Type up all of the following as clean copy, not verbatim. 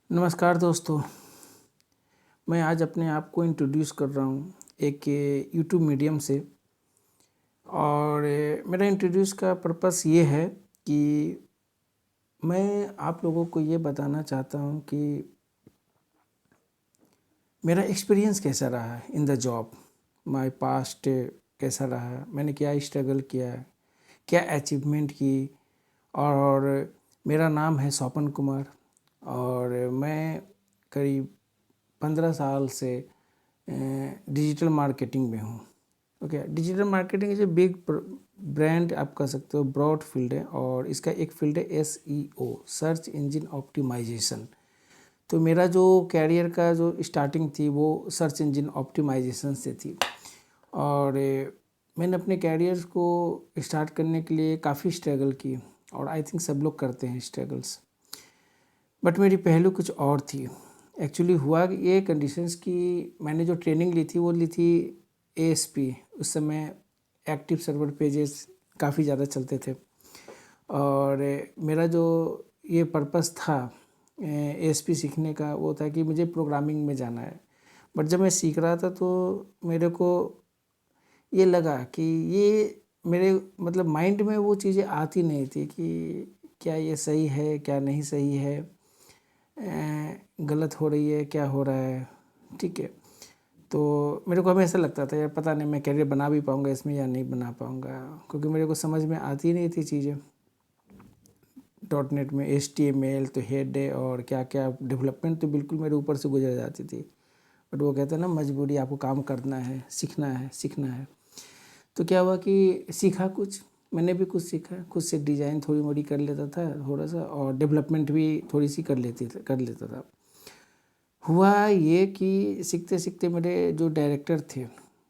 नमस्कार दोस्तों। मैं आज अपने आप को इंट्रोड्यूस कर रहा हूँ एक यूट्यूब मीडियम से। और मेरा इंट्रोड्यूस का पर्पस ये है कि मैं आप लोगों को ये बताना चाहता हूँ कि मेरा एक्सपीरियंस कैसा रहा है in the job, my past कैसा रहा, मैंने क्या स्ट्रगल किया, क्या अचीवमेंट की। और मेरा नाम है स्वपन कुमार और मैं करीब 15 साल से डिजिटल मार्केटिंग में हूँ। Okay, digital marketing is a big brand, आप कह सकते हो, ब्रॉड फील्ड है और इसका एक फील्ड है SEO, सर्च इंजन ऑप्टिमाइजेशन। तो मेरा जो कैरियर का जो स्टार्टिंग थी वो सर्च इंजन ऑप्टिमाइजेशन से थी। और मैंने अपने कैरियर को स्टार्ट करने के लिए काफ़ी स्ट्रगल की और आई थिंक सब लोग करते हैं स्ट्रगल्स। बट मेरी पहलू कुछ और थी। एक्चुअली हुआ ये कंडीशंस कि मैंने जो ट्रेनिंग ली थी वो ली थी ASP। उस समय एक्टिव सर्वर पेजेस काफ़ी ज़्यादा चलते थे और मेरा जो ये पर्पस था ASP सीखने का वो था कि मुझे प्रोग्रामिंग में जाना है। बट जब मैं सीख रहा था तो मेरे को ये लगा कि ये मेरे मतलब माइंड में वो चीज़ें आती नहीं थी कि क्या ये सही है, क्या नहीं सही है, गलत हो रही है, क्या हो रहा है। ठीक है, तो मेरे को हमेशा लगता था यार पता नहीं मैं कैरियर बना भी पाऊँगा इसमें या नहीं बना पाऊँगा, क्योंकि मेरे को समझ में आती नहीं थी चीज़ें। .NET में HTML तो हेड है और क्या क्या डेवलपमेंट तो बिल्कुल मेरे ऊपर से गुजर जाती थी। बट वो कहते हैं ना, मजबूरी, आपको काम करना है, सीखना है, सीखना है। तो क्या हुआ कि सीखा कुछ, मैंने भी कुछ सीखा, खुद से डिज़ाइन थोड़ी मोड़ी कर लेता था थोड़ा सा, और डेवलपमेंट भी थोड़ी सी कर लेता था। हुआ ये कि सीखते सीखते मेरे जो डायरेक्टर थे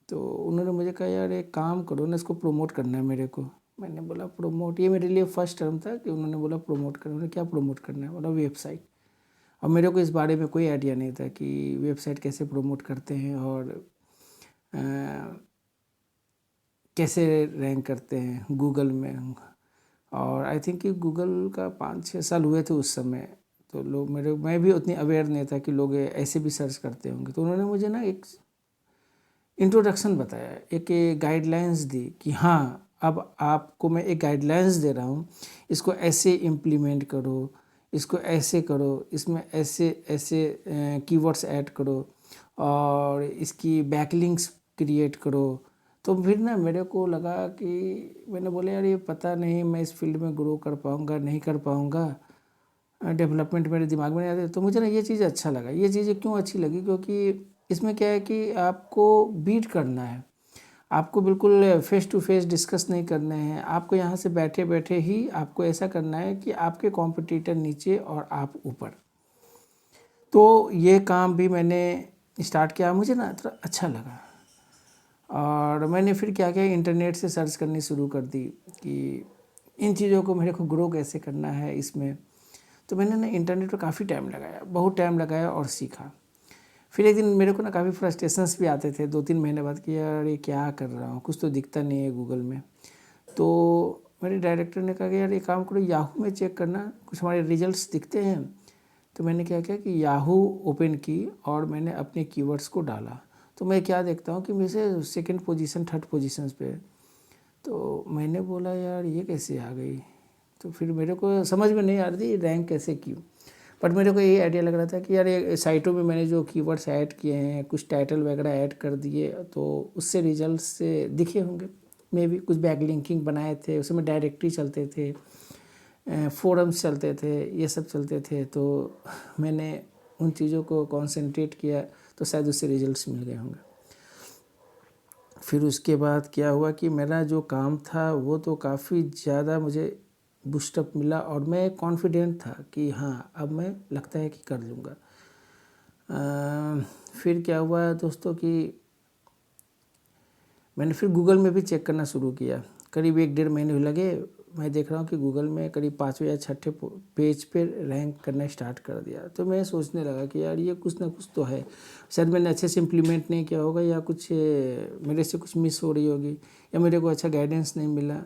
तो उन्होंने मुझे कहा यार एक काम करो ना, इसको प्रमोट करना है मेरे को। मैंने बोला प्रमोट, ये मेरे लिए फर्स्ट टर्म था कि उन्होंने बोला प्रमोट करना। उन्होंने क्या प्रमोट करना है, बोला वेबसाइट। और मेरे को इस बारे में कोई आइडिया नहीं था कि वेबसाइट कैसे प्रमोट करते हैं और कैसे रैंक करते हैं गूगल में। और आई थिंक कि गूगल का 5-6 साल हुए थे उस समय, तो लोग मैं भी उतनी अवेयर नहीं था कि लोग ऐसे भी सर्च करते होंगे। तो उन्होंने मुझे ना एक इंट्रोडक्शन बताया, एक गाइडलाइंस दी कि हाँ अब आपको मैं एक गाइडलाइंस दे रहा हूँ, इसको ऐसे इम्प्लीमेंट करो, इसको ऐसे करो, इसमें ऐसे ऐसे कीवर्ड्स ऐड करो और इसकी बैकलिंक्स क्रिएट करो। तो फिर ना मेरे को लगा कि मैंने बोला यार ये पता नहीं मैं इस फील्ड में ग्रो कर पाऊँगा नहीं कर पाऊँगा, डेवलपमेंट मेरे दिमाग में नहीं आते। तो मुझे ना ये चीज़ अच्छा लगा। ये चीज़ें क्यों अच्छी लगी, क्योंकि इसमें क्या है कि आपको बीट करना है, आपको बिल्कुल फेस टू फेस डिस्कस नहीं करने हैं। आपको यहाँ से बैठे बैठे ही आपको ऐसा करना है कि आपके कॉम्पिटिटर नीचे और आप ऊपर। तो ये काम भी मैंने स्टार्ट किया, मुझे ना थोड़ा अच्छा लगा। और मैंने फिर क्या किया, इंटरनेट से सर्च करनी शुरू कर दी कि इन चीज़ों को मेरे को ग्रो कैसे करना है इसमें। तो मैंने ना इंटरनेट पर काफ़ी टाइम लगाया, बहुत टाइम लगाया और सीखा। फिर एक दिन मेरे को ना काफ़ी फ्रस्ट्रेशंस भी आते थे 2-3 महीने बाद कि यार ये क्या कर रहा हूँ, कुछ तो दिखता नहीं है गूगल में। तो मेरे डायरेक्टर ने कहा कि यार ये काम करो, याहू में चेक करना, कुछ हमारे रिजल्ट्स दिखते हैं। तो मैंने क्या किया कि याहू ओपन की और मैंने अपने कीवर्ड्स को डाला। तो मैं क्या देखता हूँ कि मेरे सेकंड पोजीशन, थर्ड पोजीशंस पे। तो मैंने बोला यार ये कैसे आ गई। तो फिर मेरे को समझ में नहीं आ रही थी रैंक कैसे की। बट मेरे को ये आइडिया लग रहा था कि यार ये साइटों में मैंने जो कीवर्ड्स ऐड किए हैं, कुछ टाइटल वगैरह ऐड कर दिए, तो उससे रिजल्ट से दिखे होंगे। मे भी कुछ बैक लिंकिंग बनाए थे, उसमें डायरेक्टरी चलते थे, फोरम्स चलते थे, ये सब चलते थे। तो मैंने उन चीज़ों को कॉन्सेंट्रेट किया तो शायद उससे रिजल्ट्स मिल गए होंगे। फिर उसके बाद क्या हुआ कि मेरा जो काम था वो तो काफ़ी ज़्यादा मुझे बूस्टअप मिला और मैं कॉन्फिडेंट था कि हाँ अब मैं लगता है कि कर लूँगा। फिर क्या हुआ दोस्तों कि मैंने फिर गूगल में भी चेक करना शुरू किया। करीब 1-1.5 महीने लगे, मैं देख रहा हूँ कि गूगल में करीब 5वें या 6ठे पेज पे रैंक करना स्टार्ट कर दिया। तो मैं सोचने लगा कि यार ये कुछ ना कुछ तो है, शायद मैंने अच्छे से इम्प्लीमेंट नहीं किया होगा या कुछ मेरे से कुछ मिस हो रही होगी या मेरे को अच्छा गाइडेंस नहीं मिला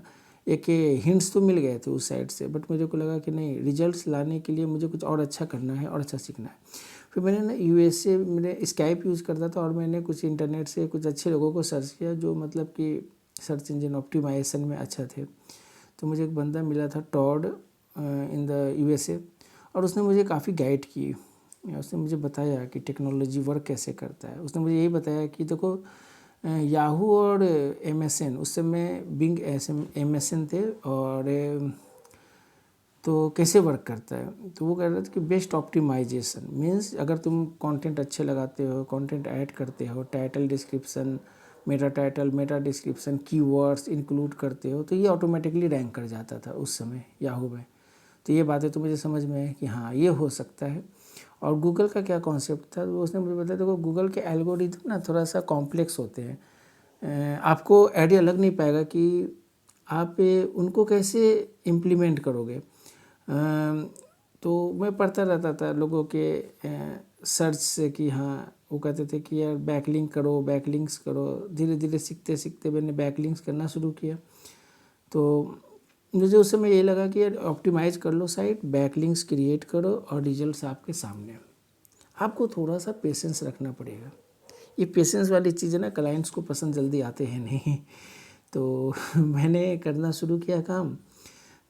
एक हिंट्स तो मिल गए थे उस साइड से, बट मुझे को लगा कि नहीं, रिजल्ट्स लाने के लिए मुझे कुछ और अच्छा करना है और अच्छा सीखना है। फिर मैंने ना यूएसए, मैंने स्काइप यूज़ करता था और मैंने कुछ इंटरनेट से कुछ अच्छे लोगों को सर्च किया जो मतलब कि सर्च इंजन ऑप्टिमाइजेशन में अच्छा थे। तो मुझे एक बंदा मिला था टॉड इन द यूएसए, और उसने मुझे काफ़ी गाइड की। उसने मुझे बताया कि टेक्नोलॉजी वर्क कैसे करता है। उसने मुझे यही बताया कि देखो याहू और एमएसएन, उस समय बिंग एमएसएन थे, और तो कैसे वर्क करता है। तो वो कह रहे थे कि बेस्ट ऑप्टिमाइजेशन मीन्स अगर तुम कंटेंट अच्छे लगाते हो, कंटेंट ऐड करते हो, title description, Meta description, keywords include करते हो, तो ये ऑटोमेटिकली रैंक कर जाता था उस समय याहू में। तो ये बातें तो मुझे समझ में है कि हाँ ये हो सकता है। और गूगल का क्या कॉन्सेप्ट था, वो उसने मुझे बताया, देखो गूगल के एल्गोरिथम ना थोड़ा सा कॉम्प्लेक्स होते हैं। आपको आइडिया लग नहीं पाएगा कि आप उनको कैसे इम्प्लीमेंट करोगे। तो मैं पढ़ता रहता था लोगों के सर्च से कि हाँ, वो कहते थे कि यार बैकलिंक करो, बैकलिंक्स करो। धीरे धीरे सीखते सीखते मैंने बैकलिंक्स करना शुरू किया। तो मुझे उस समय ये लगा कि यार ऑप्टिमाइज़ कर लो साइट, बैकलिंक्स क्रिएट करो और रिजल्ट्स आपके सामने। आपको थोड़ा सा पेशेंस रखना पड़ेगा। ये पेशेंस वाली चीज़ें ना क्लाइंट्स को पसंद जल्दी आते हैं नहीं। तो मैंने करना शुरू किया काम।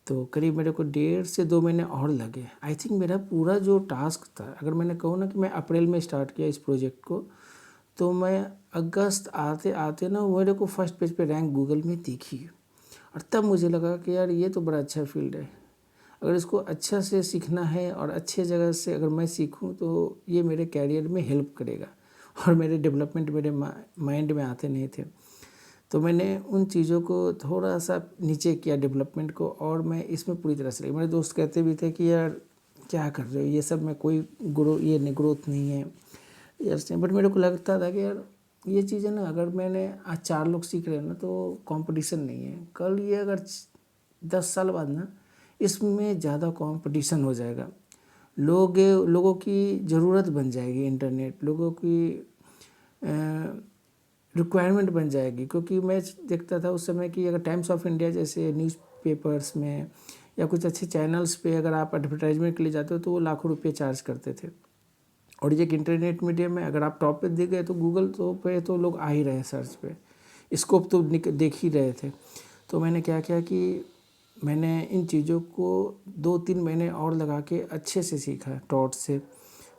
तो करीब मेरे को 1.5 से 2 महीने और लगे। आई थिंक मेरा पूरा जो टास्क था, अगर मैंने कहूँ ना कि मैं अप्रैल में स्टार्ट किया इस प्रोजेक्ट को, तो मैं अगस्त आते आते ना मेरे को फर्स्ट पेज पे रैंक गूगल में दिखी। और तब मुझे लगा कि यार ये तो बड़ा अच्छा फील्ड है, अगर इसको अच्छा से सीखना है और अच्छे जगह से अगर मैं सीखूं तो ये मेरे कैरियर में हेल्प करेगा। और मेरे डेवलपमेंट मेरे माइंड में आते नहीं थे। तो मैंने उन चीज़ों को थोड़ा सा नीचे किया डेवलपमेंट को, और मैं इसमें पूरी तरह से लगी। मेरे दोस्त कहते भी थे कि यार क्या कर रहे हो, ये सब में कोई ग्रोथ नहीं है यार से। बट मेरे को लगता था कि यार ये चीज़ें ना, अगर मैंने आज 4 लोग सीख रहे हैं ना, तो कंपटीशन नहीं है। कल ये अगर 10 साल बाद ना इसमें ज़्यादा कंपटीशन हो जाएगा। लोगों की ज़रूरत बन जाएगी, इंटरनेट लोगों की रिक्वायरमेंट बन जाएगी। क्योंकि मैं देखता था उस समय कि अगर टाइम्स ऑफ इंडिया जैसे न्यूज़पेपर्स में या कुछ अच्छे चैनल्स पे अगर आप एडवर्टाइजमेंट के लिए जाते हो तो वो लाखों रुपये चार्ज करते थे। और ये इंटरनेट मीडियम में अगर आप टॉप पे दिख गए तो गूगल तो पे तो लोग आ ही रहे सर्च पे, स्कोप तो देख ही रहे थे। तो मैंने क्या किया कि मैंने इन चीज़ों को 2-3 महीने और लगा के अच्छे से सीखा टॉट से।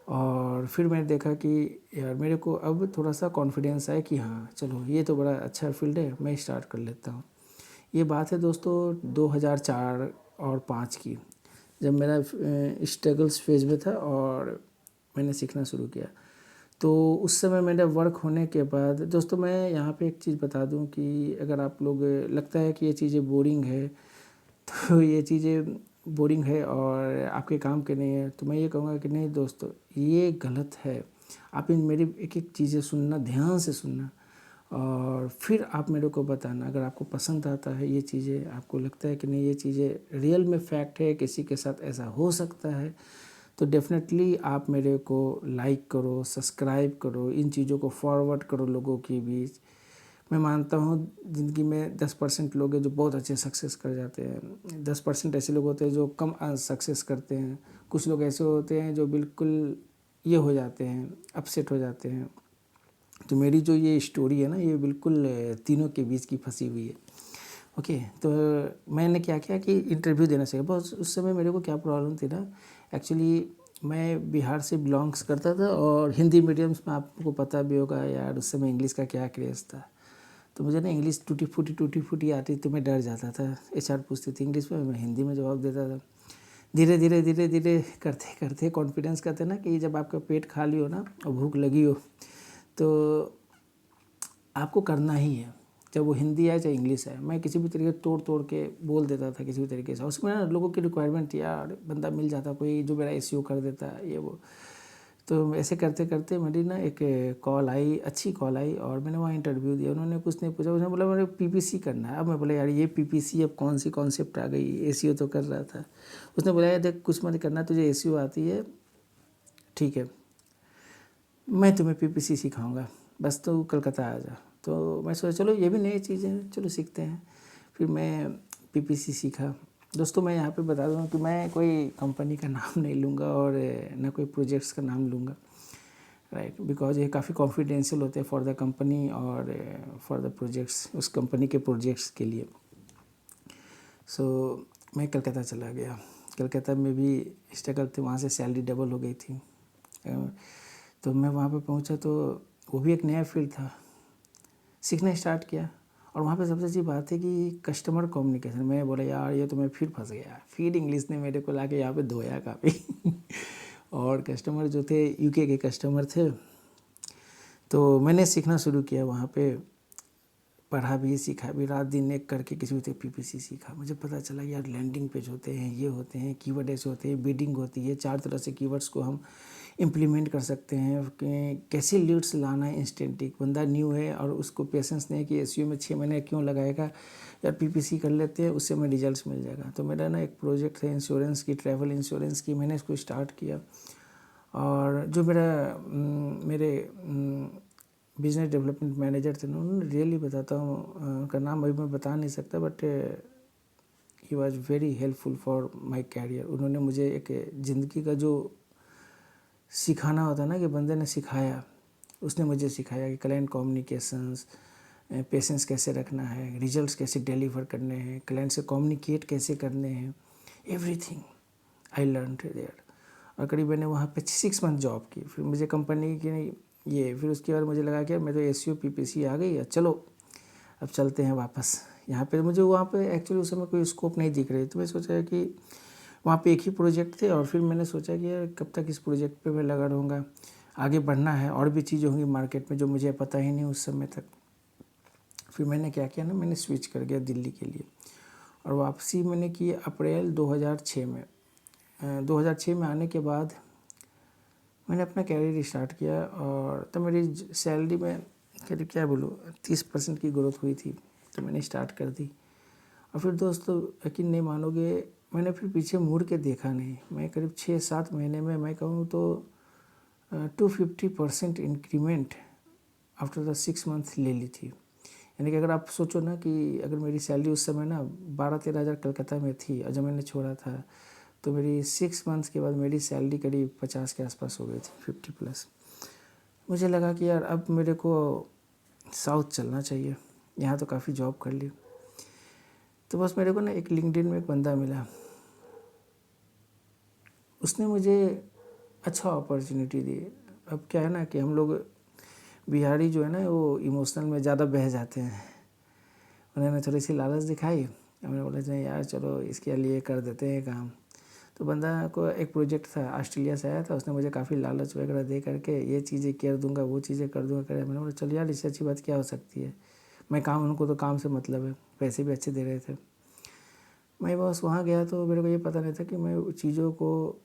और फिर मैंने देखा कि यार मेरे को अब थोड़ा सा कॉन्फिडेंस आया कि हाँ चलो ये तो बड़ा अच्छा फील्ड है, मैं स्टार्ट कर लेता हूँ। ये बात है दोस्तों 2004 और 5 की, जब मेरा स्ट्रगल्स फेज में था और मैंने सीखना शुरू किया। तो उस समय मेरा वर्क होने के बाद दोस्तों, मैं यहाँ पे एक चीज़ बता दूँ कि अगर आप लोग लगता है कि ये चीज़ें बोरिंग है, तो ये चीज़ें बोरिंग है और आपके काम के नहीं है, तो मैं ये कहूँगा कि नहीं दोस्तों, ये गलत है। आप इन मेरी एक एक चीज़ें सुनना, ध्यान से सुनना, और फिर आप मेरे को बताना। अगर आपको पसंद आता है ये चीज़ें, आपको लगता है कि नहीं ये चीज़ें रियल में फैक्ट है, किसी के साथ ऐसा हो सकता है, तो डेफिनेटली आप मेरे को लाइक करो, सब्सक्राइब करो, इन चीज़ों को फॉरवर्ड करो लोगों के बीच। मैं मानता हूँ ज़िंदगी में 10% लोग हैं जो बहुत अच्छे सक्सेस कर जाते हैं, 10% ऐसे लोग होते हैं जो कम सक्सेस करते हैं, कुछ लोग ऐसे होते हैं जो बिल्कुल ये हो जाते हैं, अपसेट हो जाते हैं। तो मेरी जो ये स्टोरी है ना, ये बिल्कुल तीनों के बीच की फंसी हुई है। ओके, तो मैंने क्या किया कि इंटरव्यू देना चाहिए। बहुत उस समय मेरे को क्या प्रॉब्लम थी ना, एक्चुअली मैं बिहार से बिलोंग्स करता था और हिंदी मीडियम्स में आपको पता भी होगा यार उस समय इंग्लिश का क्या क्रेज़ था। तो मुझे ना इंग्लिश टूटी फूटी आती तो मैं डर जाता था। एचआर पूछती थी इंग्लिश में, मैं हिंदी में जवाब देता था। धीरे धीरे करते करते कॉन्फिडेंस कहते हैं ना कि जब आपका पेट खाली हो ना और भूख लगी हो तो आपको करना ही है, चाहे वो हिंदी आए चाहे इंग्लिश आए। मैं किसी भी तरीके तोड़ के बोल देता था किसी भी तरीके से। उसमें ना लोगों की रिक्वायरमेंट थी यार, बंदा मिल जाता कोई जो मेरा एसईओ कर देता ये वो। तो ऐसे करते करते मेरी ना एक कॉल आई, अच्छी कॉल आई, और मैंने वहाँ इंटरव्यू दिया। उन्होंने कुछ नहीं पूछा, उसने बोला मेरे पीपीसी करना है। अब मैं बोला यार ये पीपीसी अब कौन सी कॉन्सेप्ट आ गई, एसईओ तो कर रहा था। उसने बोला यार देख कुछ मत करना, तुझे एसईओ आती है, ठीक है मैं तुम्हें पीपीसी सिखाऊंगा, बस तो कलकत्ता आ जा। तो मैं सोचा चलो ये भी नई चीज़ है, चलो सीखते हैं। फिर मैं पीपीसी सीखा। दोस्तों मैं यहाँ पे बता दूँ कि मैं कोई कंपनी का नाम नहीं लूँगा और ना कोई प्रोजेक्ट्स का नाम लूँगा, राइट, बिकॉज ये काफ़ी कॉन्फिडेंशियल होते हैं फॉर द कंपनी और फॉर द प्रोजेक्ट्स, उस कंपनी के प्रोजेक्ट्स के लिए। सो मैं कलकत्ता चला गया। कलकत्ता में भी स्ट्रगल थे, वहाँ से सैलरी डबल हो गई थी। तो मैं वहाँ पे पहुँचा तो वो भी एक नया फील्ड था, सीखना स्टार्ट किया। और वहाँ पे सबसे अच्छी बात है कि कस्टमर कम्युनिकेशन। मैं बोला यार ये तो मैं फिर फंस गया, फिर इंग्लिश ने मेरे को लाके यहाँ पे धोया काफ़ी और कस्टमर जो थे यूके के कस्टमर थे, तो मैंने सीखना शुरू किया वहाँ पे, पढ़ा भी सीखा भी, रात दिन एक करके किसी भी पीपीसी सीखा। मुझे पता चला यार लैंडिंग पेज होते हैं, ये होते हैं, कीवर्ड ऐसे होते हैं, बिडिंग होती है, 4 तरह से कीवर्ड्स को हम इम्प्लीमेंट कर सकते हैं कि कैसे लीड्स लाना है इंस्टेंट। एक बंदा न्यू है और उसको पेशेंस नहीं है कि एसईओ में 6 महीने क्यों लगाएगा, यार पीपीसी कर लेते हैं, उससे हमें रिजल्ट्स मिल जाएगा। तो मेरा ना एक प्रोजेक्ट है इंश्योरेंस की, ट्रैवल इंश्योरेंस की, मैंने इसको स्टार्ट किया। और जो मेरे बिजनेस डेवलपमेंट मैनेजर थे ना, उन्होंने रियली बताता हूँ, उनका नाम अभी मैं बता नहीं सकता, but he was very helpful for my career. उन्होंने मुझे एक ज़िंदगी का जो सिखाना होता है ना, कि बंदे ने सिखाया, उसने मुझे सिखाया कि क्लाइंट कम्युनिकेशंस, पेशेंस कैसे रखना है, रिजल्ट्स कैसे डिलीवर करने हैं, क्लाइंट से कम्युनिकेट कैसे करने हैं, एवरीथिंग आई लर्न देयर। और करीब मैंने वहाँ पे 6 मंथ जॉब की। फिर मुझे कंपनी की ये, फिर उसके बाद मुझे लगा कि मैं तो एसईओ पीपीसी आ गई है, चलो अब चलते हैं वापस यहाँ पे। मुझे वहाँ पे एक्चुअली उस समय कोई स्कोप नहीं दिख रही, तो मैं सोचा कि वहाँ पे एक ही प्रोजेक्ट थे। और फिर मैंने सोचा कि यार कब तक इस प्रोजेक्ट पे मैं लगा रहूँगा, आगे बढ़ना है, और भी चीज़ें होंगी मार्केट में जो मुझे पता ही नहीं उस समय तक। फिर मैंने क्या किया ना, मैंने स्विच कर गया दिल्ली के लिए, और वापसी मैंने की अप्रैल 2006 में। 2006 में आने के बाद मैंने अपना कैरियर स्टार्ट किया। और तो मेरी सैलरी में करीब क्या बोलूँ 30% की ग्रोथ हुई थी, तो मैंने स्टार्ट कर दी। और फिर दोस्तों यकीन नहीं मानोगे, मैंने फिर पीछे मुड़ के देखा नहीं। मैं करीब 6-7 महीने में मैं कहूँ तो 250% इंक्रीमेंट आफ्टर द 6 मंथ ले ली थी। यानी कि अगर आप सोचो ना कि अगर मेरी सैलरी उस समय ना 12-13 हज़ार कलकत्ता में थी, और जब मैंने छोड़ा था तो मेरी 6 मंथ्स के बाद मेरी सैलरी करीब 50 के आसपास हो गई थी, 50+। मुझे लगा कि यार अब मेरे को साउथ चलना चाहिए, यहाँ तो काफ़ी जॉब कर ली। तो बस मेरे को ना एक लिंक्डइन में एक बंदा मिला, उसने मुझे अच्छा अपॉर्चुनिटी दी। अब क्या है ना कि हम लोग बिहारी जो है ना, वो इमोशनल में ज़्यादा बह जाते हैं। उन्होंने थोड़ी सी लालच दिखाई, हमने बोला नहीं यार चलो इसके लिए कर देते हैं काम। तो बंदा को एक प्रोजेक्ट था, ऑस्ट्रेलिया से आया था, उसने मुझे काफ़ी लालच वगैरह दे करके ये चीज़ें कर दूंगा, वो चीज़ें कर दूंगा करे। मैंने बोला चलो यार इससे अच्छी बात क्या हो सकती है। मैं काम, उनको तो काम से मतलब है, पैसे भी अच्छे दे रहे थे। मैं बस वहाँ गया तो मेरे को ये पता नहीं था कि मैं चीज़ों को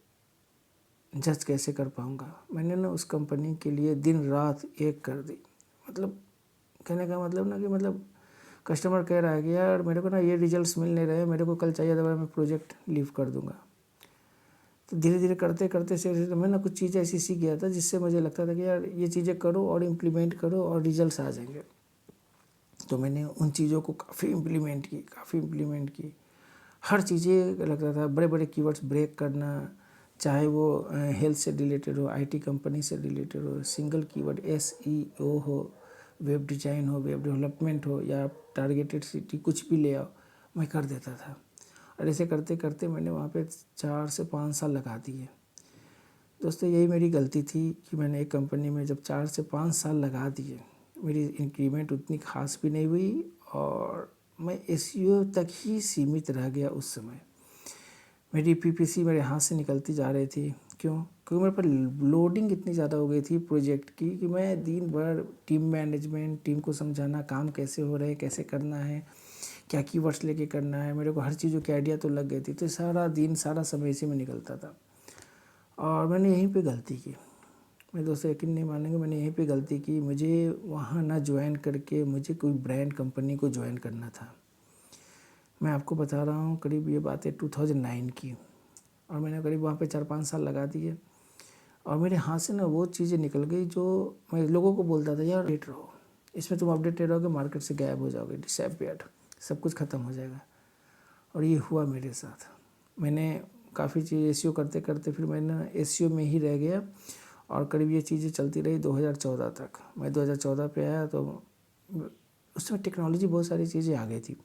जज कैसे कर पाऊँगा। मैंने ना उस कंपनी के लिए दिन रात एक कर दी। मतलब कहने का मतलब ना कि मतलब कस्टमर कह रहा है कि यार मेरे को ना ये रिजल्ट्स मिल नहीं रहे, मेरे को कल चाहिए, दबा मैं प्रोजेक्ट लीव कर दूंगा। तो धीरे धीरे करते करते से मैं ना कुछ चीज़ें ऐसी सीख गया था जिससे मुझे लगता था कि यार ये चीज़ें करो और इम्प्लीमेंट करो और रिजल्ट्स आ जाएंगे। तो मैंने उन चीज़ों को काफ़ी इम्प्लीमेंट की। हर चीज़ें लगता था, बड़े बड़े कीवर्ड्स ब्रेक करना, चाहे वो हेल्थ से रिलेटेड हो, आईटी कंपनी से रिलेटेड हो, सिंगल कीवर्ड एसईओ हो, वेब डिज़ाइन हो, वेब डेवलपमेंट हो, या टारगेटेड सिटी, कुछ भी ले आओ, मैं कर देता था। और ऐसे करते करते मैंने वहाँ पे 4 से 5 साल लगा दिए। दोस्तों यही मेरी गलती थी कि मैंने एक कंपनी में जब 4 से 5 साल लगा दिए, मेरी इंक्रीमेंट उतनी खास भी नहीं हुई और मैं एसईओ तक ही सीमित रह गया। उस समय मेरी पीपीसी मेरे हाथ से निकलती जा रही थी। क्यों? क्योंकि मेरे पर लोडिंग इतनी ज़्यादा हो गई थी प्रोजेक्ट की कि मैं दिन भर टीम मैनेजमेंट, टीम को समझाना, काम कैसे हो रहे हैं, कैसे करना है, क्या कीवर्ड्स लेके करना है, मेरे को हर चीज़ों की आइडिया तो लग गई थी। तो सारा दिन सारा समय इसी में निकलता था और मैंने यहीं पे गलती की। मेरे दोस्त यकीन नहीं मानेंगे, मैंने यहीं पे गलती की। मुझे वहाँ ना ज्वाइन करके मुझे कोई ब्रांड कंपनी को ज्वाइन करना था। मैं आपको बता रहा हूँ, करीब ये बात है 2009 की, और मैंने करीब वहाँ पे 4-5 साल लगा दिए और मेरे हाथ से ना वो चीज़ें निकल गई जो मैं लोगों को बोलता था यार अपडेट रहो, इसमें तुम अपडेटेड रहोगे मार्केट से गायब हो जाओगे, डिसअपियर्ड, सब कुछ ख़त्म हो जाएगा। और ये हुआ मेरे साथ। मैंने काफ़ी चीज़ एसईओ करते करते फिर मैंने एसईओ में ही रह गया और करीब ये चीज़ें चलती रही 2014 तक। मैं 2014 पे आया तो उसमें टेक्नोलॉजी बहुत सारी चीज़ें आ गई थी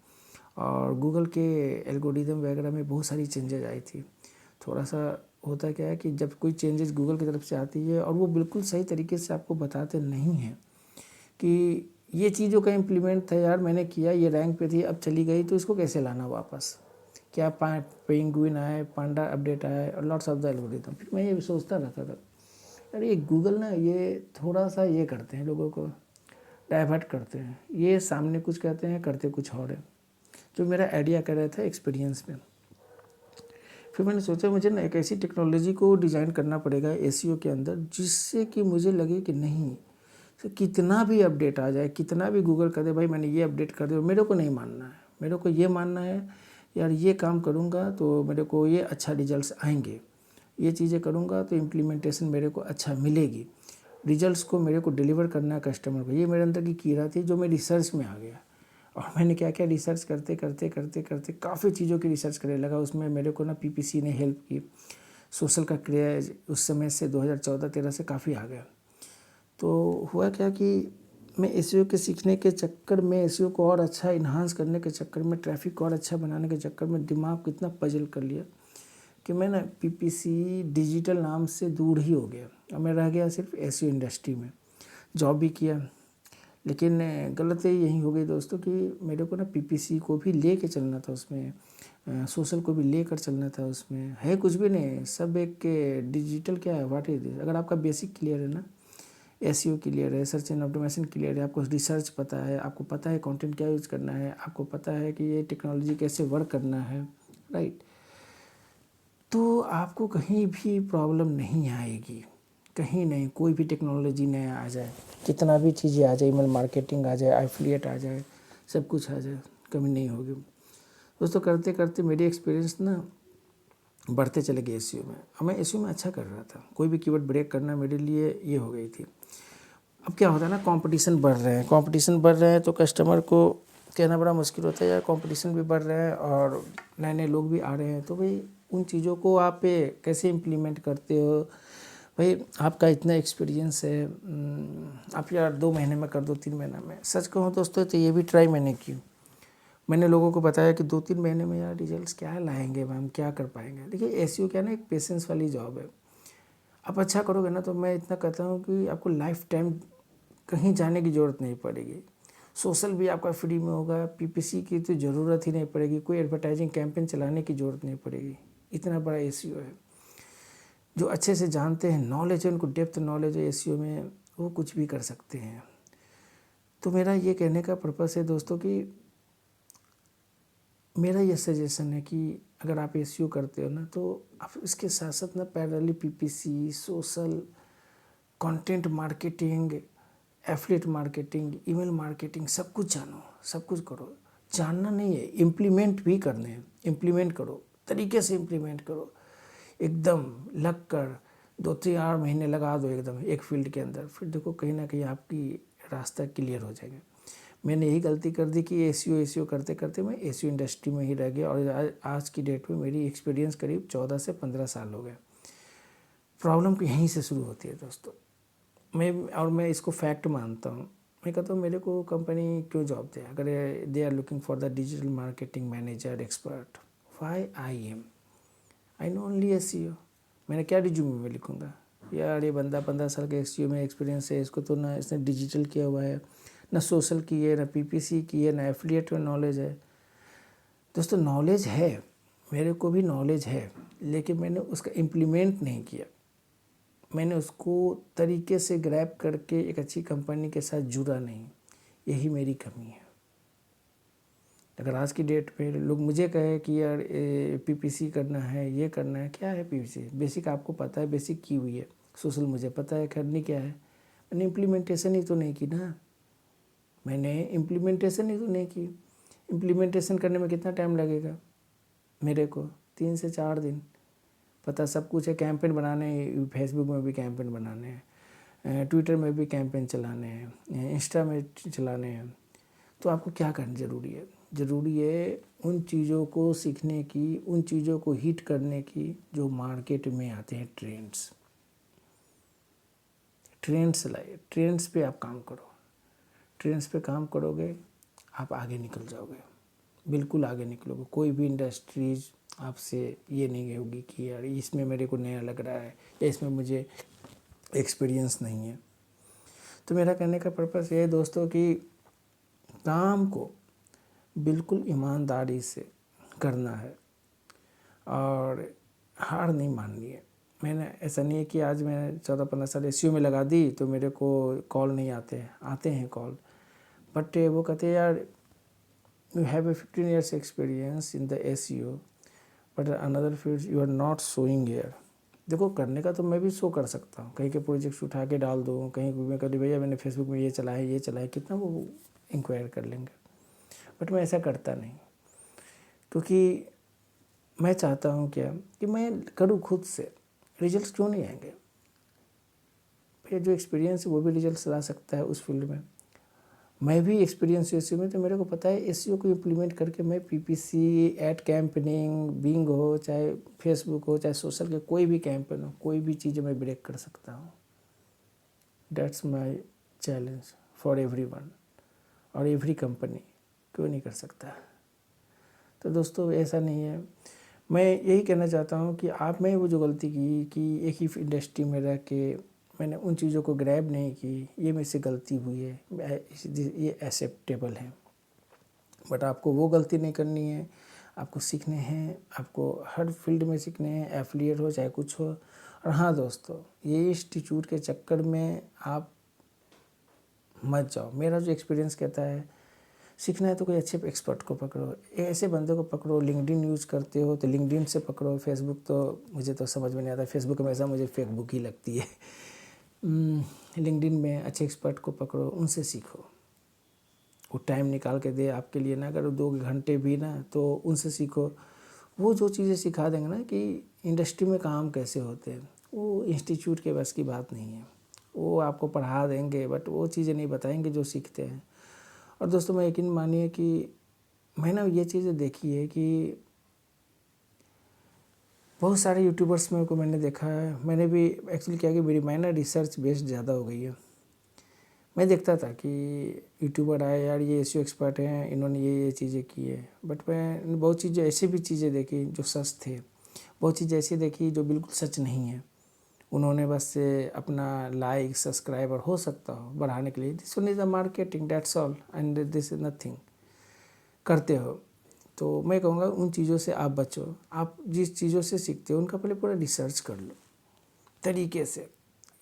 और गूगल के एल्गोरिदम वगैरह में बहुत सारी चेंजेज आई थी। थोड़ा सा होता क्या है कि जब कोई चेंजेस गूगल की तरफ से आती है और वो बिल्कुल सही तरीके से आपको बताते नहीं हैं कि ये चीज़ों का इम्प्लीमेंट था यार, मैंने किया, ये रैंक पे थी, अब चली गई, तो इसको कैसे लाना वापस। क्या पेंगुइन आया, पांडा अपडेट आया और लॉट्स ऑफ द एल्गोरिदम। फिर मैं ये सोचता रहता था यार ये गूगल ना ये थोड़ा सा ये करते हैं, लोगों को डाइवर्ट करते हैं, ये सामने कुछ कहते हैं करते कुछ और है। जो मेरा आइडिया कर रहा था एक्सपीरियंस में, फिर मैंने सोचा मुझे ना एक ऐसी टेक्नोलॉजी को डिज़ाइन करना पड़ेगा एसईओ के अंदर जिससे कि मुझे लगे कि नहीं, तो कितना भी अपडेट आ जाए, कितना भी गूगल कर दे भाई मैंने ये अपडेट कर दिया, मेरे को नहीं मानना है। मेरे को ये मानना है यार ये काम करूँगा तो मेरे को ये अच्छा रिजल्ट्स आएंगे, ये चीज़ें करूँगा तो इम्प्लीमेंटेशन मेरे को अच्छा मिलेगी, रिजल्ट्स को मेरे को डिलीवर करना है कस्टमर को। ये मेरे अंदर की कीड़ा थी जो मैं रिसर्च में आ गया और मैंने क्या क्या रिसर्च करते करते करते करते काफ़ी चीज़ों की रिसर्च करने लगा। उसमें मेरे को ना पीपीसी ने हेल्प की, सोशल का क्रेज उस समय से 2014-13 से काफ़ी आ गया। तो हुआ क्या कि मैं एसईओ के सीखने के चक्कर में, एसईओ को और अच्छा इन्हांस करने के चक्कर में, ट्रैफिक को और अच्छा बनाने के चक्कर में दिमाग को इतना पजल कर लिया कि मैं ना पीपीसी डिजिटल नाम से दूर ही हो गया और मैं रह गया सिर्फ एसईओ इंडस्ट्री में। जॉब भी किया, लेकिन गलत यही हो गई दोस्तों कि मेरे को ना पीपीसी को भी ले कर चलना था उसमें, सोशल को भी लेकर चलना था उसमें। है कुछ भी नहीं, सब एक डिजिटल क्या है, व्हाट इज दिस। अगर आपका बेसिक क्लियर है ना, एसईओ क्लियर है, सर्च एंड ऑप्टिमाइजेशन क्लियर है, आपको रिसर्च पता है, आपको पता है कंटेंट क्या यूज़ करना है, आपको पता है कि ये टेक्नोलॉजी कैसे वर्क करना है, राइट, तो आपको कहीं भी प्रॉब्लम नहीं आएगी, कहीं नहीं। कोई भी टेक्नोलॉजी नया आ जाए, कितना भी चीज़ें आ जाए, ईमेल मार्केटिंग आ जाए, एफिलिएट आ जाए, सब कुछ आ जाए, कमी नहीं होगी दोस्तों। करते करते मेरी एक्सपीरियंस ना बढ़ते चले गए एसईओ में। और मैं एसईओ में अच्छा कर रहा था, कोई भी कीवर्ड ब्रेक करना मेरे लिए ये हो गई थी। अब क्या होता है ना, कंपटीशन बढ़ रहे हैं, कंपटीशन बढ़ रहे हैं तो कस्टमर को कहना बड़ा मुश्किल होता है यार, कंपटीशन भी बढ़ रहा है और नए नए लोग भी आ रहे हैं, तो भाई उन चीज़ों को आप कैसे इम्प्लीमेंट करते हो। भाई आपका इतना एक्सपीरियंस है, आप यार 2 महीने में कर दो, 3 महीने में। सच कहूँ दोस्तों तो ये भी ट्राई मैंने की। मैंने लोगों को बताया कि 2-3 महीने में यार रिजल्ट्स क्या लाएंगे मैम, क्या कर पाएंगे। देखिए एसईओ क्या ना एक पेशेंस वाली जॉब है। आप अच्छा करोगे ना तो मैं इतना कहता हूँ कि आपको लाइफ टाइम कहीं जाने की ज़रूरत नहीं पड़ेगी। सोशल भी आपका फ्री में होगा, पीपीसी की तो ज़रूरत ही नहीं पड़ेगी, कोई एडवर्टाइजिंग कैंपेन चलाने की ज़रूरत नहीं पड़ेगी। इतना बड़ा एसईओ है। जो अच्छे से जानते हैं, नॉलेज है, उनको डेप्थ नॉलेज है एसईओ में, वो कुछ भी कर सकते हैं। तो मेरा ये कहने का पर्पस है दोस्तों कि मेरा ये सजेशन है कि अगर आप एसईओ करते हो ना तो आप इसके साथ साथ ना parallelly PPC, social, content marketing, affiliate marketing, email marketing, सब कुछ जानो, सब कुछ करो। जानना नहीं है, इम्प्लीमेंट भी करने हैं। इम्प्लीमेंट करो, तरीके से इम्प्लीमेंट करो, एकदम लग कर 2-4 महीने लगा दो एकदम एक फील्ड के अंदर, फिर देखो कहीं ना कहीं आपकी रास्ता क्लियर हो जाएगा। मैंने यही गलती कर दी कि एसईओ करते करते मैं एसईओ इंडस्ट्री में ही रह गया और आज की डेट में मेरी एक्सपीरियंस करीब 14 से 15 साल हो गए। प्रॉब्लम यहीं से शुरू होती है दोस्तों। मैं इसको फैक्ट मानता हूँ। मैं कहता हूँ मेरे को कंपनी क्यों जॉब दे, अगर they are looking for the digital marketing manager expert, why I know only SEO. मैंने क्या रिज्यूमे में लिखूँगा यार ये बंदा 15 साल के एसईओ में एक्सपीरियंस है, इसको तो ना इसने डिजिटल किया हुआ है, ना सोशल की है, ना पीपीसी की है, ना एफिलिएट में नॉलेज है। दोस्तों नॉलेज है, मेरे को भी नॉलेज है, लेकिन मैंने उसका इम्प्लीमेंट नहीं किया। मैंने उसको तरीके से ग्रैब करके एक अच्छी कंपनी के साथ जुड़ा नहीं, यही मेरी कमी है। अगर आज की डेट पे लोग मुझे कहे कि यार पीपीसी करना है, ये करना है, क्या है पीपीसी, बेसिक आपको पता है, बेसिक की हुई है। सोशल मुझे पता है करनी क्या है, मैंने इम्प्लीमेंटेशन ही तो नहीं की ना, मैंने इम्प्लीमेंटेशन ही तो नहीं की। इम्प्लीमेंटेशन करने में कितना टाइम लगेगा मेरे को, 3 से 4 दिन। पता सब कुछ है, कैंपेन बनाने, फेसबुक में भी कैंपेन बनाने हैं, ट्विटर में भी कैंपेन चलाने हैं, इंस्टा में चलाने हैं, तो आपको क्या करना ज़रूरी है, ज़रूरी है उन चीज़ों को सीखने की, उन चीज़ों को हिट करने की जो मार्केट में आते हैं ट्रेंड्स। ट्रेंड्स लाइए, ट्रेंड्स पे आप काम करो। ट्रेंड्स पे काम करोगे आप आगे निकल जाओगे, बिल्कुल आगे निकलोगे। कोई भी इंडस्ट्रीज आपसे ये नहीं होगी कि यार इसमें मेरे को नया लग रहा है या इसमें मुझे एक्सपीरियंस नहीं है। तो मेरा कहने का पर्पस ये है दोस्तों कि काम को बिल्कुल ईमानदारी से करना है और हार नहीं माननी है। मैंने ऐसा नहीं है कि आज मैं 14-15 साल एसईओ में लगा दी तो मेरे को कॉल नहीं आते हैं कॉल, बट वो कहते हैं यार you have a 15 years experience in the SEO but another field you are not showing here। देखो करने का तो मैं भी शो कर सकता हूँ, कहीं के प्रोजेक्ट्स उठा के डाल दूँ, कहीं मैं कह भैया मैंने फेसबुक में ये चलाया कितना वो इंक्वायर कर लेंगे, बट मैं ऐसा करता नहीं क्योंकि मैं चाहता हूँ क्या कि मैं करूँ खुद से। रिजल्ट्स क्यों नहीं आएंगे, फिर जो एक्सपीरियंस है वो भी रिजल्ट्स ला सकता है उस फील्ड में। मैं भी एक्सपीरियंस एसईओ में, तो मेरे को पता है एसईओ को इम्प्लीमेंट करके मैं पीपीसी, एड कैंपेनिंग, बिंग हो, चाहे फेसबुक हो, चाहे सोशल के कोई भी कैंपेन हो, कोई भी चीज़ मैं ब्रेक कर सकता हूँ। That's my challenge for everyone और एवरी कंपनी, क्यों नहीं कर सकता। तो दोस्तों ऐसा नहीं है, मैं यही कहना चाहता हूँ कि आप में वो जो गलती की कि एक ही इंडस्ट्री में रह के मैंने उन चीज़ों को ग्रैब नहीं की, ये मेरे से गलती हुई है, ये एक्सेप्टेबल है। बट आपको वो गलती नहीं करनी है, आपको सीखने हैं, आपको हर फील्ड में सीखने हैं, एफिलिएट हो चाहे कुछ हो। और हाँ दोस्तों, ये इंस्टीट्यूट के चक्कर में आप मत जाओ। मेरा जो एक्सपीरियंस कहता है सीखना है तो कोई अच्छे एक्सपर्ट को पकड़ो, ऐसे बंदे को पकड़ो। लिंक्डइन यूज़ करते हो तो लिंक्डइन से पकड़ो। फेसबुक तो मुझे तो समझ में नहीं आता, फेसबुक हमेशा मुझे फेक बुक ही लगती है। लिंक्डइन में अच्छे एक्सपर्ट को पकड़ो, उनसे सीखो। वो टाइम निकाल के दे आपके लिए ना, अगर 2 घंटे भी ना, तो उनसे सीखो। वो जो चीज़ें सिखा देंगे ना कि इंडस्ट्री में काम कैसे होते हैं, वो इंस्टीट्यूट के बस की बात नहीं है। वो आपको पढ़ा देंगे बट वो चीज़ें नहीं बताएंगे जो सीखते हैं। और दोस्तों मैं यकीन मानिए कि मैंने ये चीज़ें देखी है कि बहुत सारे यूट्यूबर्स में को मैंने देखा है। मैंने भी एक्चुअली क्या कि मेरी मैंने रिसर्च बेस्ड ज़्यादा हो गई है। मैं देखता था कि यूट्यूबर आए यार ये एसईओ एक्सपर्ट हैं, इन्होंने ये चीज़ें की है, बट मैं बहुत चीज़ें ऐसी भी चीज़ें देखी जो सच थे, बहुत चीज़ें ऐसी देखी जो बिल्कुल सच नहीं है। उन्होंने बस अपना लाइक सब्सक्राइबर हो सकता हो बढ़ाने के लिए, this one is a marketing, that's all and this is nothing करते हो। तो मैं कहूँगा उन चीज़ों से आप बचो। आप जिस चीज़ों से सीखते हो उनका पहले पूरा रिसर्च कर लो तरीके से,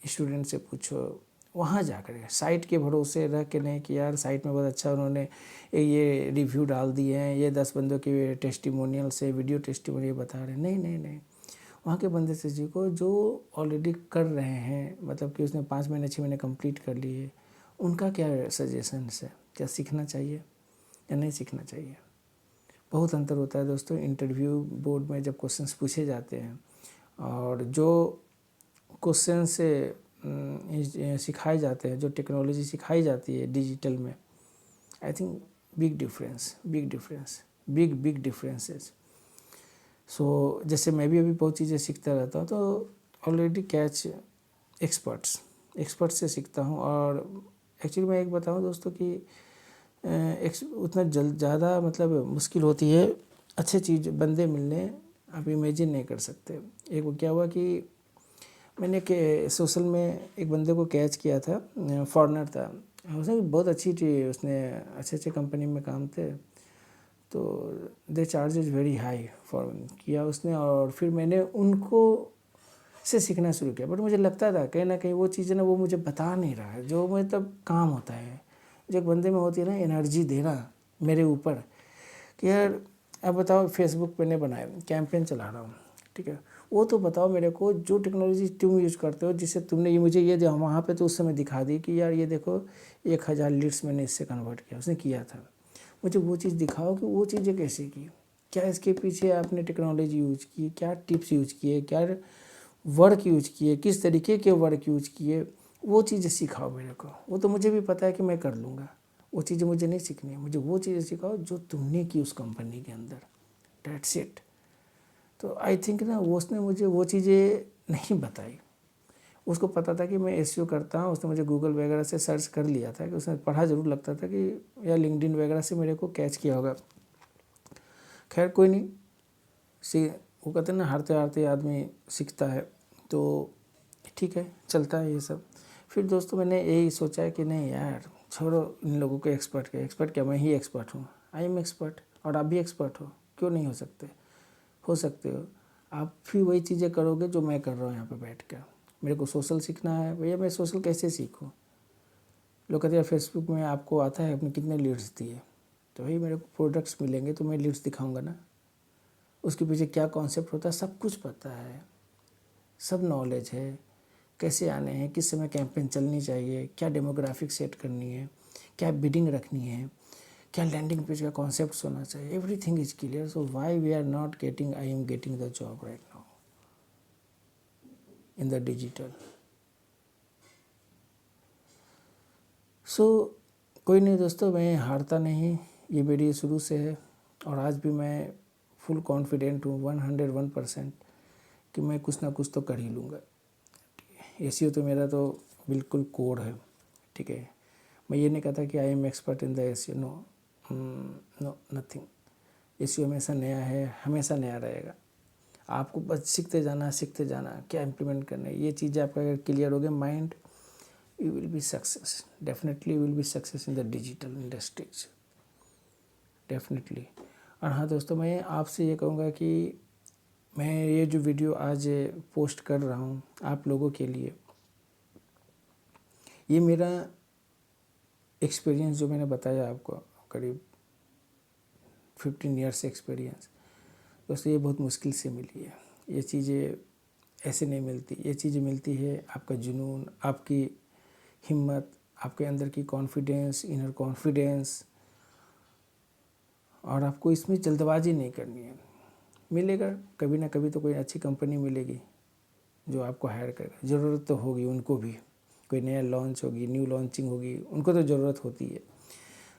स्टूडेंट से पूछो, वहाँ जा कर साइट के भरोसे रह के नहीं कि यार साइट में बहुत अच्छा उन्होंने ये रिव्यू डाल दिए हैं, ये 10 बंदों के टेस्टिमोनियल से वीडियो टेस्टिमोनियल बता रहे हैं। नहीं, वहाँ के बंदे से सीखो जो ऑलरेडी कर रहे हैं, मतलब कि उसने 5 महीने 6 महीने कंप्लीट कर लिए, उनका क्या सजेशंस है, क्या सीखना चाहिए या नहीं सीखना चाहिए। बहुत अंतर होता है दोस्तों। इंटरव्यू बोर्ड में जब क्वेश्चंस पूछे जाते हैं और जो क्वेश्चन से सिखाए जाते हैं, जो टेक्नोलॉजी सिखाई जाती है डिजिटल में, आई थिंक बिग डिफरेंसेस। सो जैसे मैं भी अभी बहुत चीज़ें सीखता रहता हूँ, तो ऑलरेडी कैच एक्सपर्ट से सीखता हूँ। और एक्चुअली मैं एक बताऊँ दोस्तों कि उतना ज़्यादा मतलब मुश्किल होती है अच्छे चीज़ बंदे मिलने, आप इमेजिन नहीं कर सकते। एक वो क्या हुआ कि मैंने सोशल में एक बंदे को कैच किया था, फॉरेनर था, उसने बहुत अच्छी थी, उसने अच्छे कंपनी में काम थे, तो they charge is very high for किया उसने। और फिर मैंने उनको से सीखना शुरू किया, बट मुझे लगता था कहीं ना कहीं वो चीज़ें ना वो मुझे बता नहीं रहा है जो मतलब काम होता है, जो एक बंदे में होती है ना एनर्जी देना मेरे ऊपर कि यार अब बताओ फेसबुक पे ने बनाया कैंपेन चला रहा हूँ, ठीक है, वो तो बताओ मेरे को जो टेक्नोलॉजी तुम यूज़ करते हो, जिससे तुमने ये मुझे ये जो वहाँ पे तो उस समय दिखा दी कि यार ये देखो 1000 लीड्स मैंने इससे कन्वर्ट किया, उसने किया था। मुझे वो चीज़ दिखाओ कि वो चीज़ें कैसे की, क्या इसके पीछे आपने टेक्नोलॉजी यूज की, क्या टिप्स यूज किए, क्या वर्क यूज किए, किस तरीके के वर्क यूज किए, वो चीज़ें सिखाओ मेरे को। वो तो मुझे भी पता है कि मैं कर लूँगा, वो चीज़ें मुझे नहीं सीखनी है, मुझे वो चीज़ें सिखाओ जो तुमने की उस कंपनी के अंदर, डेट्स इट। तो आई थिंक ना वो उसने मुझे वो चीज़ें नहीं बताई। उसको पता था कि मैं एसईओ करता हूँ, उसने मुझे गूगल वगैरह से सर्च कर लिया था, कि उसने पढ़ा ज़रूर लगता था कि, या लिंक्डइन वगैरह से मेरे को कैच किया होगा। खैर कोई नहीं, वो कहते हैं ना हारते हारते आदमी सीखता है, तो ठीक है, चलता है ये सब। फिर दोस्तों मैंने यही सोचा है कि नहीं यार, छोड़ो इन लोगों के एक्सपर्ट के, एक्सपर्ट क्या, मैं ही एक्सपर्ट हूँ, आई एम एक्सपर्ट, और आप भी एक्सपर्ट हो, क्यों नहीं हो सकते हो। आप भी वही चीज़ें करोगे जो मैं कर रहा हूँ यहाँ पे बैठ कर। मेरे को सोशल सीखना है, भैया मैं सोशल कैसे सीखूँ। लोग कहते हैं फेसबुक में आपको आता है अपने कितने लीड्स दिए, तो भाई मेरे को प्रोडक्ट्स मिलेंगे तो मैं लीड्स दिखाऊंगा ना, उसके पीछे क्या कॉन्सेप्ट होता है सब कुछ पता है, सब नॉलेज है, कैसे आने हैं, किस समय कैंपेन चलनी चाहिए, क्या डेमोग्राफिक सेट करनी है, क्या बिडिंग रखनी है, क्या लैंडिंग पेज का कॉन्सेप्ट होना चाहिए, everything is clear. So why we are not getting, I am getting the job right now in the digital. So कोई नहीं दोस्तों, मैं हारता नहीं, ये मेरी शुरू से है, और आज भी मैं फुल कॉन्फिडेंट हूँ 101% कि मैं कुछ ना कुछ तो कर ही लूँगा। एसईओ तो मेरा तो बिल्कुल कोर है, ठीक है। मैं ये नहीं कहता कि I am expert in the SEO, no no nothing. SEO हमेशा नया है, हमेशा नया रहेगा। आपको बस सीखते जाना क्या इम्प्लीमेंट करना है, ये चीज़ें आपका अगर क्लियर हो गया mind, you will be success, definitely you will be success in the digital industries, definitely। और हाँ दोस्तों, मैं आपसे ये कहूँगा कि मैं ये जो वीडियो आज पोस्ट कर रहा हूँ आप लोगों के लिए, ये मेरा एक्सपीरियंस जो मैंने बताया आपको, करीब 15 ईयर्स एक्सपीरियंस, दोस्तों ये बहुत मुश्किल से मिली है। ये चीज़ें ऐसे नहीं मिलती, ये चीज़ें मिलती है आपका जुनून, आपकी हिम्मत, आपके अंदर की कॉन्फिडेंस, इनर कॉन्फिडेंस, और आपको इसमें जल्दबाजी नहीं करनी है। मिलेगा कभी ना कभी तो कोई अच्छी कंपनी मिलेगी जो आपको हायर करेगा, ज़रूरत तो होगी उनको भी, कोई नया लॉन्च होगी, न्यू लॉन्चिंग होगी, उनको तो ज़रूरत होती है।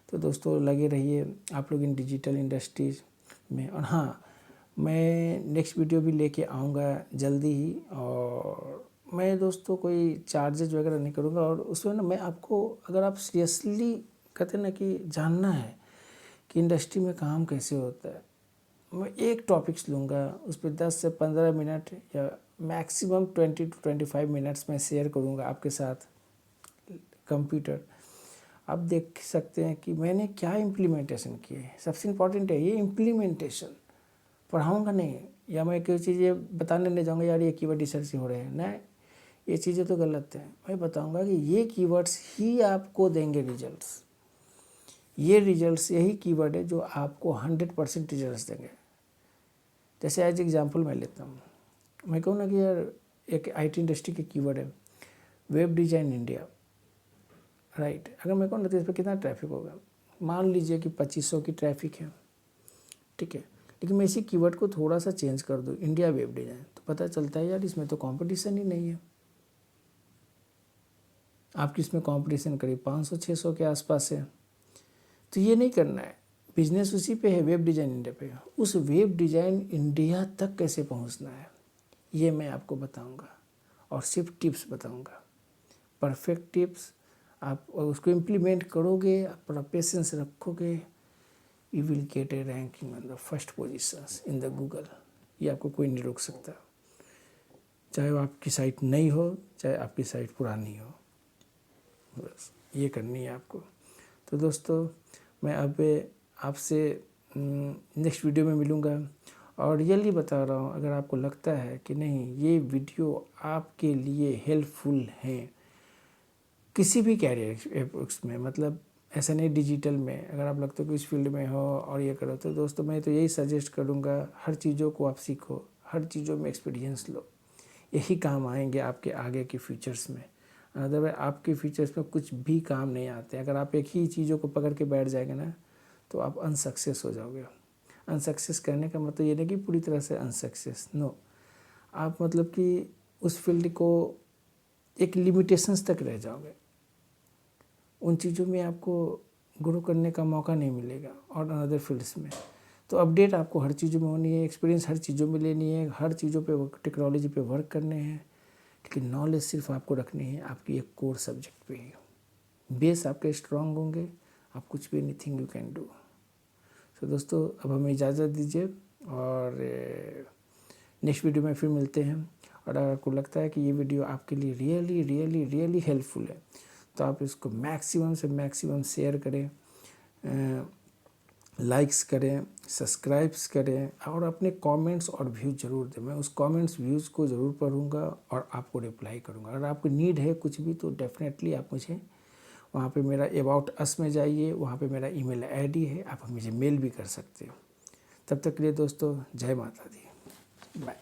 तो दोस्तों लगे रहिए आप लोग इन डिजिटल इंडस्ट्रीज़ में। और हाँ, मैं नेक्स्ट वीडियो भी लेके आऊँगा जल्दी ही, और मैं दोस्तों कोई चार्जेज वगैरह नहीं करूँगा, और उसमें ना मैं आपको, अगर आप सीरियसली कहते हैं ना कि जानना है कि इंडस्ट्री में काम कैसे होता है, मैं एक टॉपिक्स लूँगा, उस पर 10 से 15 मिनट या मैक्सिमम 20 to 25 मिनट्स में शेयर करूँगा आपके साथ कंप्यूटर। आप देख सकते हैं कि मैंने क्या इम्प्लीमेंटेशन किए है। सबसे इम्पॉर्टेंट है ये इम्प्लीमेंटेशन, पढ़ाऊँगा नहीं, या मैं कोई चीज़ें बताने नहीं जाऊँगा यार ये कीवर्ड रिसर्च से हो रहे हैं, नहीं, ये चीज़ें तो गलत हैं। मैं बताऊँगा कि ये कीवर्ड्स ही आपको देंगे रिजल्ट्स, ये रिजल्ट्स, यही कीवर्ड है जो आपको 100% रिजल्ट्स देंगे। जैसे एज एग्जांपल मैं लेता हूँ, मैं कहूँ ना कि यार एक आईटी इंडस्ट्री के कीवर्ड है वेब डिज़ाइन इंडिया, राइट। अगर मैं कहूँ ना तो इस पर कितना ट्रैफिक होगा, मान लीजिए कि 2500 की ट्रैफिक है, ठीक है। लेकिन मैं इसी कीवर्ड को थोड़ा सा चेंज कर दूँ, इंडिया वेब डिज़ाइन, तो पता चलता है यार इसमें तो कंपटीशन ही नहीं है। आपकी इसमें कंपटीशन करीब 500-600 के आसपास है। तो ये नहीं करना है, बिजनेस उसी पे है, वेब डिज़ाइन इंडिया पे। उस वेब डिज़ाइन इंडिया तक कैसे पहुंचना है ये मैं आपको बताऊंगा, और सिर्फ टिप्स बताऊंगा, परफेक्ट टिप्स। आप उसको इम्प्लीमेंट करोगे, अपना पेशेंस रखोगे, you will get A ranking on the first positions in the Google. ये आपको कोई नहीं रोक सकता, चाहे वो आपकी साइट नई हो, चाहे आपकी साइट पुरानी हो, बस ये करनी है आपको। तो दोस्तों मैं अब आपसे नेक्स्ट वीडियो में मिलूँगा, और रियली बता रहा हूँ, अगर आपको लगता है कि नहीं ये वीडियो आपके लिए हेल्पफुल है किसी भी कैरियर में, मतलब ऐसा नहीं डिजिटल में, अगर आप लगता है कि इस फील्ड में हो और ये करो, तो दोस्तों मैं तो यही सजेस्ट करूँगा, हर चीज़ों को आप सीखो, हर चीज़ों में एक्सपीरियंस लो, यही काम आएंगे आपके आगे के फ्यूचर्स में। अदरवाइज आपके फ्यूचर्स में कुछ भी काम नहीं आते। अगर आप एक ही चीज़ों को पकड़ के बैठ जाएंगे ना तो आप अनसक्सेस हो जाओगे। अनसक्सेस करने का मतलब ये नहीं कि पूरी तरह से अनसक्सेस, नो, आप मतलब कि उस फील्ड को एक लिमिटेशंस तक रह जाओगे, उन चीज़ों में आपको ग्रो करने का मौका नहीं मिलेगा और अनदर फील्ड्स में। तो अपडेट आपको हर चीज़ों में होनी है, एक्सपीरियंस हर चीज़ों में लेनी है, हर चीज़ों पे टेक्नोलॉजी पे वर्क करने हैं, लेकिन नॉलेज सिर्फ आपको रखनी है आपकी एक कोर सब्जेक्ट पे ही। बेस आपके स्ट्रांग होंगे, आप कुछ भी एनीथिंग यू कैन डू। तो दोस्तों अब हमें इजाज़त दीजिए और नेक्स्ट वीडियो में फिर मिलते हैं। और अगर आपको लगता है कि ये वीडियो आपके लिए रियली रियली रियली हेल्पफुल है तो आप इसको मैक्सिमम से मैक्सिमम शेयर करें, लाइक्स करें, सब्सक्राइब्स करें और अपने कमेंट्स और व्यूज़ ज़रूर दें। मैं उस कमेंट्स व्यूज़ को ज़रूर पढ़ूंगा और आपको रिप्लाई करूंगा। अगर आपको नीड है कुछ भी तो डेफिनेटली आप मुझे वहाँ पे मेरा अबाउट अस में जाइए, वहाँ पे मेरा ईमेल आईडी है, आप मुझे मेल भी कर सकते हो। तब तक के लिए दोस्तों जय माता दी, बाय।